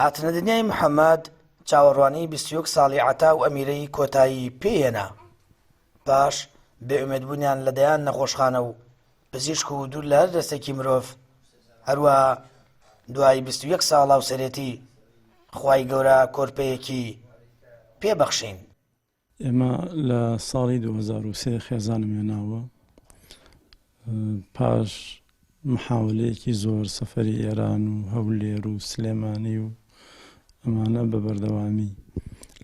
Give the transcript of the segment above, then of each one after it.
هاتنە دنیای محەممەد چاوەڕوانی 21 ساڵی عەتا و ئەمیرەی کۆتایی پێهێنا. پاش بێئومێدبوونیان لەدەیان نەخۆشخانە و پزیشک و دوور لە هەر دەستێکی مرۆڤ، هەروەها دوای 21 ساڵ هاوسەرێتی خوای گەورە کۆرپەیەکی پێبەخشین. ئێمە لە ساڵی 2003 خێزانم هێناوە، پاش محاولەیەکی زۆر سەفەری ئێران و هەولێر و سلێمانی و ئەمانە بە بەردەوامی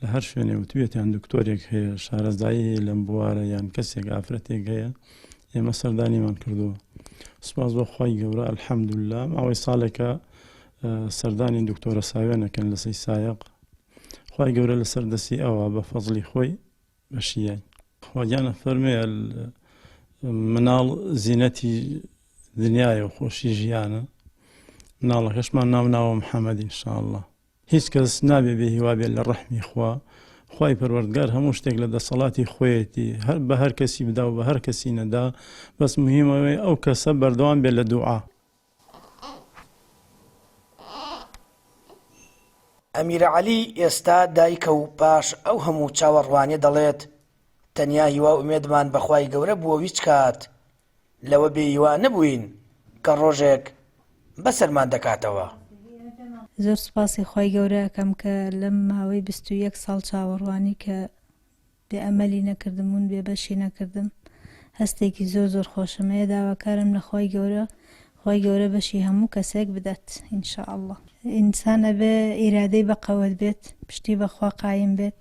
لە هەر شوێنێ وتوێتیان دکتۆرێک هەیە، شارەزایی لەم بوارە یان کەسێک ئافرەتێک هەیە، ئێمە سەردانیمان کردووە. سوپاس بۆ خوای گەورە ئەلحەمدوللا ماوەی ساڵێکە سەردانی دکتۆرە ساوێنەکەن لە سەیسایەق. خوای گەورە لەسەر دەستی ئەوە بە فەزڵی خۆی بەشیای خواجانە فەرمێ مناڵ زینەتی دنیایە و خۆشی ژیانە، مناڵەکەشمان ناوناوە محەممەد ئینشاءالله. هیچ کەس نابێ بێ هیوا بێت لە ڕەحمی خوا. خوای پەروەردگار هەموو شتێک لە دەسەڵاتی خۆیەتی بە هەر کەسی بدا و بە هەر کەسی نەدا، بەس مهمەوەی ئەو کەسە بەردەوام بێت لە دوعا. ئەمیرە عەلی ئێستا دایکە و پاش ئەو هەموو چاوەڕوانیە دەڵێت تەنیا هیوا ئومێدمان بەخوای گەورە بووە هیچ کات لەوە بێ هیوا نەبووین کە ڕۆژێک بەسەرمان دەکاتەوە. زۆر سوپاسی خوای گەورە ئەەکەم کە لەم ماوەی 21 ساڵ چاوەڕوانی کە بێ ئەمەلی نەکردمون بێ بەشی نەکردم، هەستێکی زۆر زۆر خۆشمەیە. داواکارم لە خوای گەورە بەشی هەموو کەسێک بدات ئینشاءالله. ئینسان ئەبێ ئیرادەی بەقەوت بێت، پشتی بەخوا قایم بێت،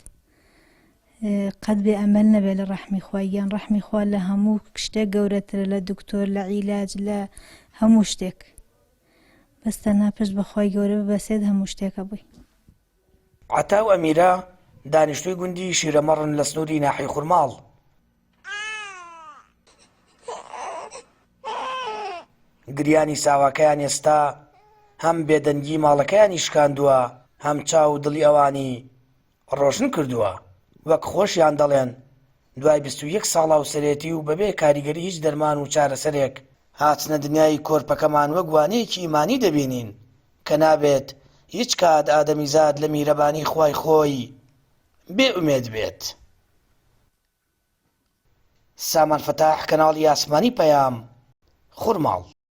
قەت بێ ئەمەل نەبێت لە ڕەحمی خوای. گیان ڕەحمی خوا لە هەموو شتێک گەورەترە، لە دکتۆر، لە عیلاج، لە هەموو شتێک. بەس تەنها پشت بەخوای گەورە ببەسێت هەموو شتێکە بووی. عەتا و ئەمیرە دانیشتووی گوندی شیرەمەڕن لە سنووری ناحی خورماڵ. گریانی ساواکەیان ئێستا هەم بێدەنگی ماڵەکەیانی شکاندووە، هەم چاو دڵی ئەوانی ڕۆشن کردووە. وەک خۆشیان دەڵێن دوای 21 ساڵ هاوسەرێتی و بەبێ کاریگەری هیچ دەرمان و چارەسەرێک هاتنە دنیای کۆرپەکەمان وەک وانەیەکی ئیمانی دەبینین کە نابێت هیچ کات ئادەمیزاد لە میرەبانی خوای خۆی بێ ئومێد بێت. سامان فەتاح، کەناڵی ئاسمانی پەیام، خورماڵ.